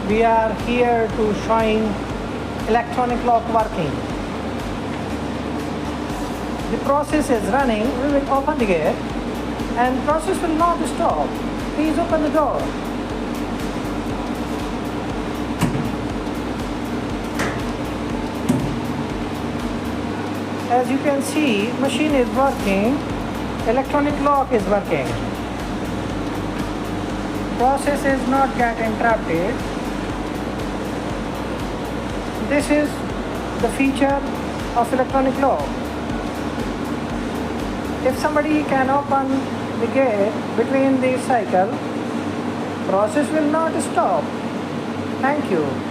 we are here to showing electronic lock working. The process is running. We will open the gate and process will not stop. Please open the door. As you can see, machine is working, electronic lock is working. Process is not get interrupted. This is the feature of electronic lock. If somebody can open the gate between the cycle, process will not stop. Thank you.